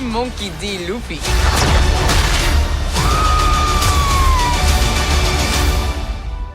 I'm Monkey D. Luffy.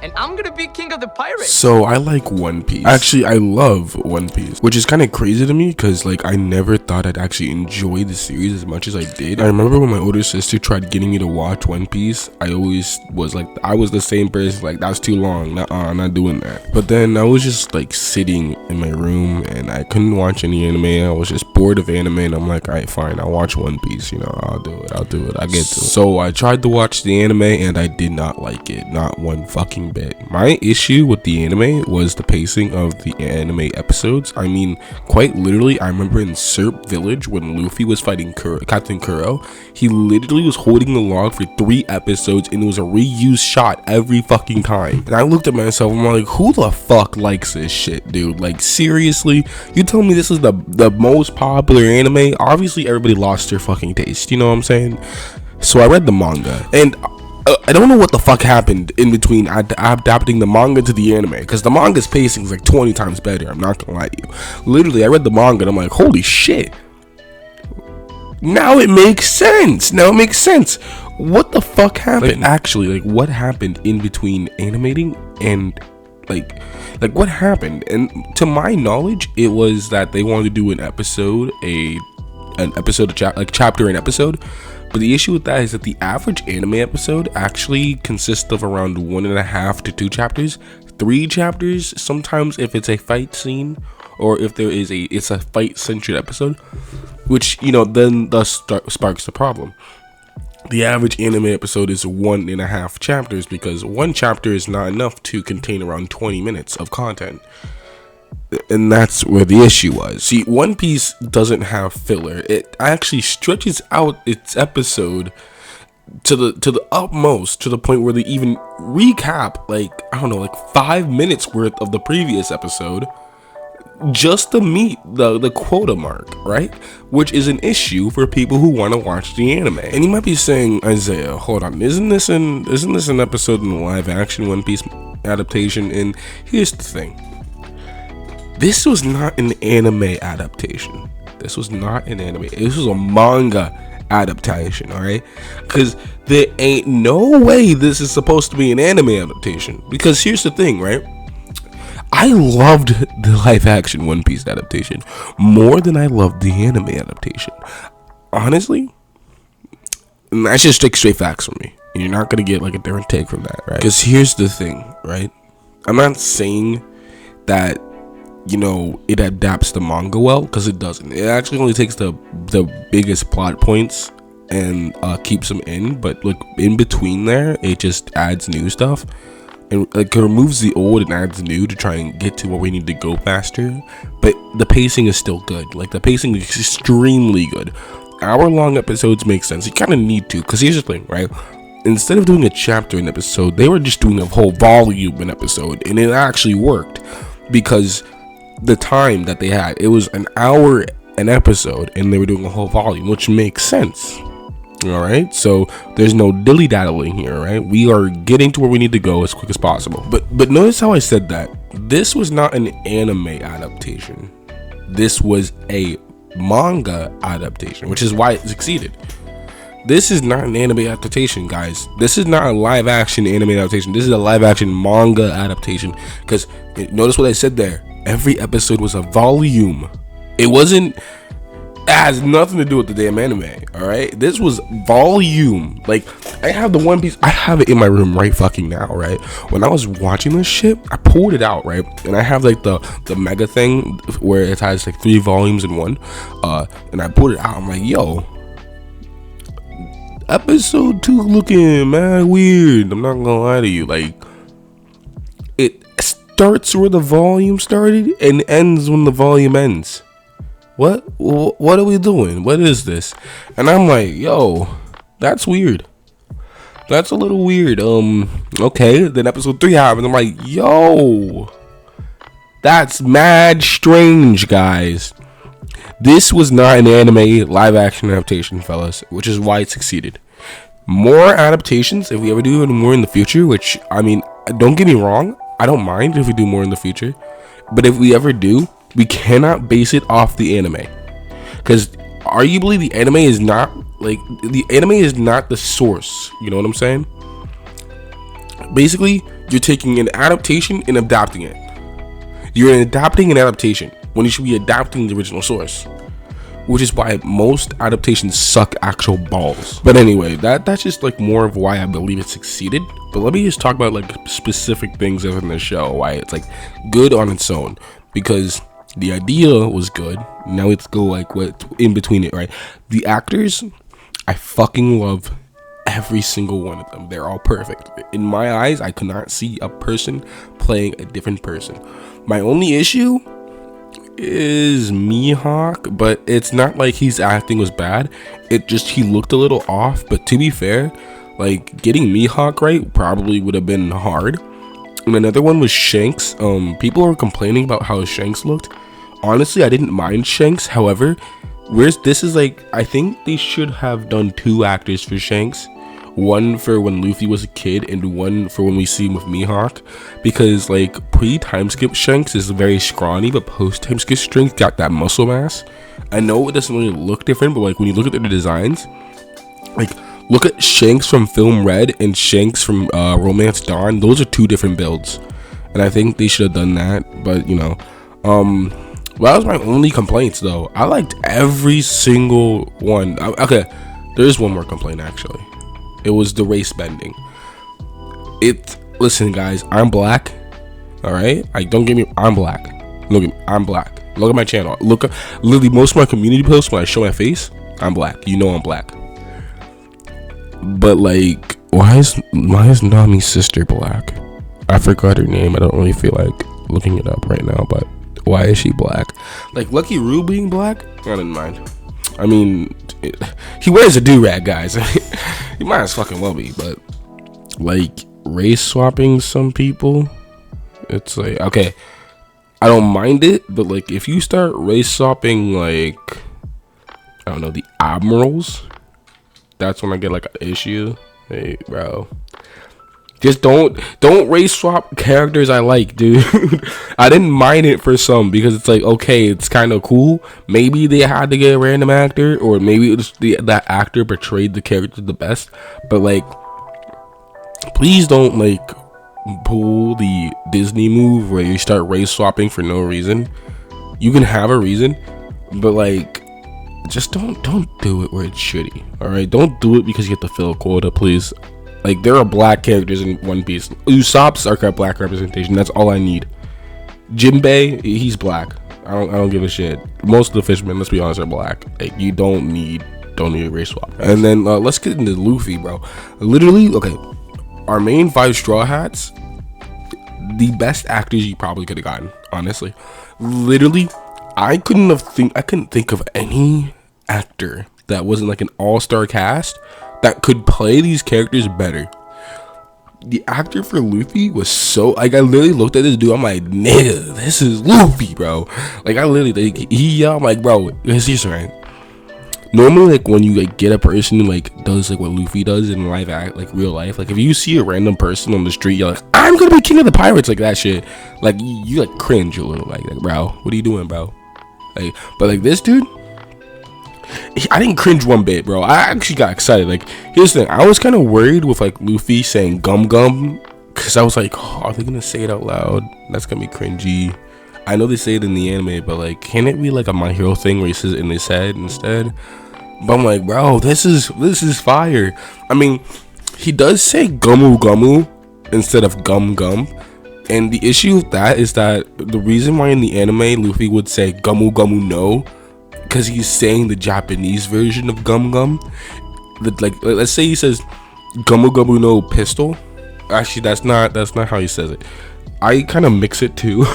And I'm gonna be king of the pirates. So I like One Piece. Actually, I love One Piece, which is kind of crazy to me because like I never thought I'd actually enjoy the series as much as I did. I remember when my older sister tried getting me to watch One Piece, I always was like, I was the same person, like that's too long, I'm not doing that. But then I was just like sitting in my room and I couldn't watch any anime. I was just bored of anime and I'm like, alright, fine, I'll watch One Piece, you know, I'll do it, I get to it. So I tried to watch the anime and I did not like it, not one fucking bit. My issue with the anime was the pacing of the anime episodes. I mean, quite literally, I remember in Serp Village when Luffy was fighting Captain Kuro, he literally was holding the log for 3 episodes and it was a reused shot every fucking time. And I looked at myself and I'm like, who the fuck likes this shit, dude? Like, seriously? You tell me this is the most popular anime? Obviously, everybody lost their fucking taste, you know what I'm saying? So I read the manga and I don't know what the fuck happened in between adapting the manga to the anime, because the manga's pacing is like 20 times better. I'm not gonna lie to you. Literally, I read the manga and I'm like, holy shit. Now it makes sense. What the fuck happened? Like, actually, like what happened in between animating and like what happened? And to my knowledge, it was that they wanted to do an episode, chapter and episode. But the issue with that is that the average anime episode actually consists of around 1.5 to 2 chapters, 3 chapters sometimes if it's a fight scene or if it's a fight centered episode, which, you know, then thus sparks the problem. The average anime episode is 1.5 chapters because 1 chapter is not enough to contain around 20 minutes of content. And that's where the issue was. See, One Piece doesn't have filler. It actually stretches out its episode to the utmost, to the point where they even recap like 5 minutes worth of the previous episode just to meet the quota mark, right? Which is an issue for people who want to watch the anime. And you might be saying, Isaiah, hold on, isn't this an episode in the live action One Piece adaptation? And here's the thing. This was not an anime adaptation. This was a manga adaptation, alright? Because there ain't no way this is supposed to be an anime adaptation. Because here's the thing, right? I loved the live action One Piece adaptation more than I loved the anime adaptation. Honestly, and that's just straight facts from me. And you're not going to get like a different take from that, right? Because here's the thing, right? I'm not saying that, you know, it adapts the manga well, because it doesn't. It actually only takes the biggest plot points and keeps them in, but like in between there, it just adds new stuff and like it removes the old and adds new to try and get to where we need to go faster. But the pacing is still good. Like the pacing is extremely good. Hour-long episodes make sense. You kind of need to, because here's the thing, right? Instead of doing a chapter in episode, they were just doing a whole volume in episode, and it actually worked because the time that they had, it was an hour an episode and they were doing a whole volume, which makes sense. All right, so there's no dilly-daddling here, right? We are getting to where we need to go as quick as possible. But notice how I said that this was not an anime adaptation. This was a manga adaptation, which is why it succeeded. This is not an anime adaptation, guys. This is not a live action anime adaptation. This is a live action manga adaptation. Because notice what I said there. Every episode was a volume. It has nothing to do with the damn anime. All right, this was volume. Like, I have the One Piece. I have it in my room right fucking now. Right, when I was watching this shit, I pulled it out. Right, and I have like the mega thing where it has like 3 volumes in one. And I pulled it out. I'm like, yo, episode 2 looking mad weird. I'm not gonna lie to you. Like, it starts where the volume started and ends when the volume ends. What are we doing? What is this? And I'm like, yo, that's weird. That's a little weird. Okay, then episode 3 happens. I'm like, yo, that's mad strange, guys. This was not an anime live action adaptation, fellas, which is why it succeeded. More adaptations, if we ever do more in the future, which, I mean, don't get me wrong, I don't mind if we do more in the future, but if we ever do, we cannot base it off the anime, because arguably the anime is not the source. You know what I'm saying? Basically, you're taking an adaptation and adapting it. You're adapting an adaptation when you should be adapting the original source, which is why most adaptations suck actual balls. But anyway, that's just like more of why I believe it succeeded. But let me just talk about like specific things within the show, why it's like good on its own, because the idea was good. Now let's go like what in between it, right? The actors, I fucking love every single one of them. They're all perfect. In my eyes, I could not see a person playing a different person. My only issue is Mihawk, but it's not like his acting was bad. It just, he looked a little off. But to be fair, like getting Mihawk right probably would have been hard. And another one was Shanks. People are complaining about how Shanks looked. Honestly, I didn't mind Shanks. However, this is like, I think they should have done 2 actors for Shanks. One for when Luffy was a kid and one for when we see him with Mihawk, because like pre-time skip Shanks is very scrawny, but post-time skip Shanks got that muscle mass. I know it doesn't really look different, but like when you look at their designs, like look at Shanks from Film Red and Shanks from Romance Dawn. Those are 2 different builds, and I think they should have done that. But you know, well, that was my only complaints though. I liked every single one. Okay, there's one more complaint actually. It was the race bending. Listen guys, I'm black. Alright? Like, don't get me, I'm black. Look at me, I'm black. Look at my channel. Look at literally most of my community posts when I show my face, I'm black. You know I'm black. But like, why is Nami's sister black? I forgot her name. I don't really feel like looking it up right now, but why is she black? Like Lucky Roo being black? I didn't mind. I mean, he wears a do-rag, guys. He might as fucking well be, but like race swapping some people, it's like, okay, I don't mind it, but like if you start race swapping like, I don't know, the admirals, that's when I get like an issue. Hey, bro. Just don't race swap characters I like, dude. I didn't mind it for some because it's like, okay, it's kind of cool. Maybe they had to get a random actor, or maybe it was that actor portrayed the character the best. But like, please don't like pull the Disney move where you start race swapping for no reason. You can have a reason, but like, just don't do it where it's shitty. All right, don't do it because you have to fill a quota, please. Like, there are black characters in One Piece. Usopp's are got black representation. That's all I need. Jinbei, he's black. I don't give a shit. Most of the fishermen, let's be honest, are black. Like, you don't need a race swap. And then let's get into Luffy, bro. Literally, okay, our main 5 Straw Hats, the best actors you probably could have gotten, honestly. Literally, I couldn't think of any actor that wasn't like an all-star cast that could play these characters better. The actor for Luffy was so, like, I literally looked at this dude, I'm like, nigga, this is Luffy, bro. Like, I literally, like, I'm like, bro, here's right. Normally, like, when you like get a person who like does like what Luffy does in live act, like real life, like if you see a random person on the street, you're like, I'm gonna be king of the pirates, like that shit, like you like cringe a little, like bro, what are you doing, bro? Like, but like this dude, I didn't cringe one bit, bro. I actually got excited. Like, here's the thing, I was kind of worried with like Luffy saying gum gum, because I was like, oh, are they gonna say it out loud? That's gonna be cringy. I know they say it in the anime, but like, can it be like a My Hero thing where he says it in his head instead? But I'm like, bro, this is fire. I mean, he does say gumu gumu instead of gum gum, and the issue with that is that the reason why in the anime Luffy would say gumu gumu no, because he's saying the Japanese version of gum gum. Like, let's say he says gumu gumu no pistol. Actually, that's not how he says it. I kind of mix it too.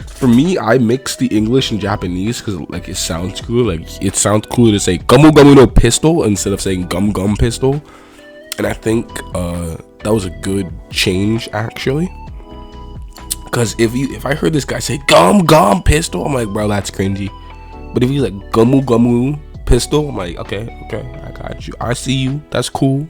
For me, I mix the English and Japanese because like it sounds cool. Like, it sounds cool to say gumu gumu no pistol instead of saying gum gum pistol. And I think that was a good change actually. Because if I heard this guy say gum gum pistol, I'm like, bro, that's cringy. But if he's like gumu gumu pistol, I'm like, okay, I got you. I see you. That's cool.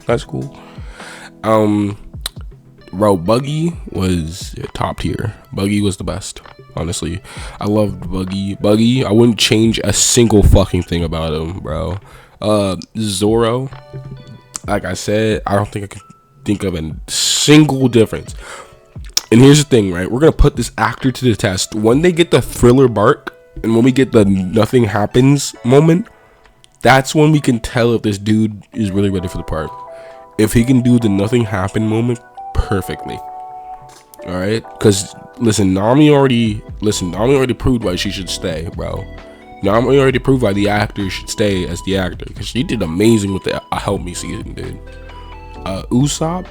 Bro, Buggy was top tier. Buggy was the best. honestly. I loved Buggy. I wouldn't change a single fucking thing about him, bro. Zoro, like I said, I don't think I could think of a single difference. And here's the thing, right? We're gonna put this actor to the test. When they get the thriller bark, and when we get the nothing happens moment, that's when we can tell if this dude is really ready for the part. If he can do the nothing happen moment perfectly. All right, because Nami already proved why she should stay, bro. Nami already proved why the actor should stay as the actor, because she did amazing with the Help Me season, dude. Usopp,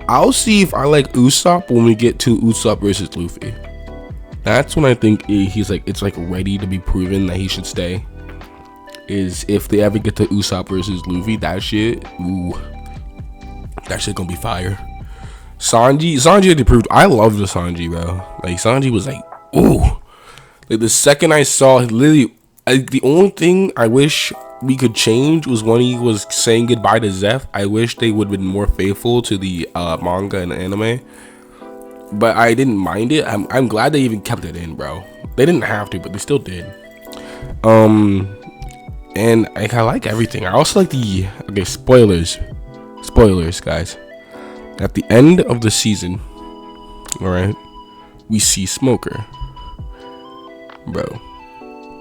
I'll see if I like Usopp when we get to Usopp versus Luffy. That's when I think he's like, it's like ready to be proven that he should stay. Is if they ever get to Usopp versus Luffy, that shit, that shit gonna be fire. Sanji already proved. I love the Sanji, bro. Like Sanji was like, ooh. Like the second I saw, literally, the only thing I wish we could change was when he was saying goodbye to Zeph. I wish they would have been more faithful to the manga and anime. But I didn't mind it. I'm glad they even kept it in, bro. They didn't have to, but they still did. And I like everything. I also like the spoilers, guys. At the end of the season, all right, we see Smoker, bro.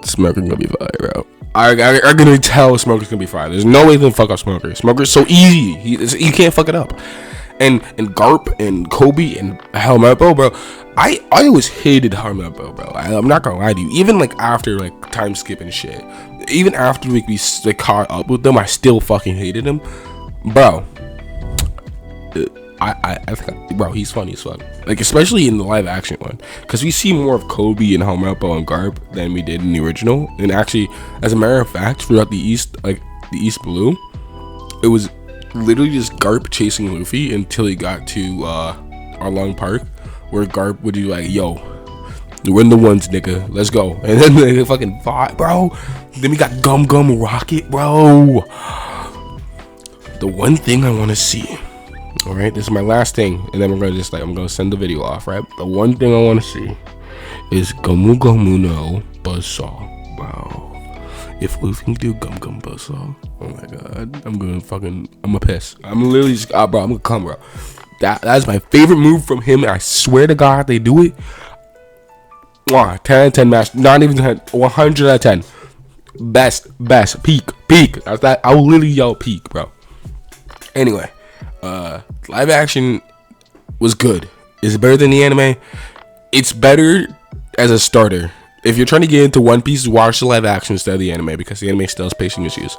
Smoker's gonna be fire, bro. I'm gonna tell Smoker's gonna be fire. There's no way they can fuck up Smoker. Smoker's so easy. You can't fuck it up. And Garp and Kobe and Helmeppo, bro. I always hated Helmeppo, bro. I'm not gonna lie to you. Even like after like time skip and shit, even after we caught up with them, I still fucking hated him, bro. I think, bro, he's funny as fuck. Like, especially in the live action one, because we see more of Kobe and Helmeppo and Garp than we did in the original. And actually, as a matter of fact, throughout the East Blue, it was literally just Garp chasing Luffy until he got to Arlong Park, where Garp would be like, yo, we're in the ones, nigga, let's go. And then they fucking fought, bro. Then we got Gum Gum Rocket, bro. The one thing I want to see, all right, this is my last thing, and then we're gonna I'm gonna send the video off, right? The one thing I want to see is Gomu Gomu no Buzzsaw, bro. If Luffy can do Gum Gum Buzzsaw, oh my god, I'm gonna piss. I'm literally just, bro, I'm gonna come, bro. That's my favorite move from him, and I swear to God, they do it. 10 out of 10 match, not even 10, 100 out of 10. Best, peak. That's that. I will literally yell peak, bro. Anyway, live action was good. Is it better than the anime? It's better as a starter. If you're trying to get into One Piece, watch the live action instead of the anime, because the anime still has pacing issues.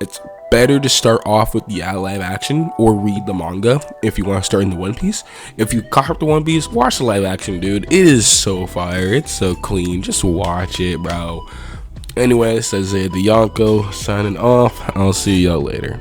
It's better to start off with the live action or read the manga if you want to start in the One Piece. If you caught the One Piece, watch the live action, dude. It is so fire. It's so clean. Just watch it, bro. Anyway, it says the Yonko signing off. I'll see y'all later.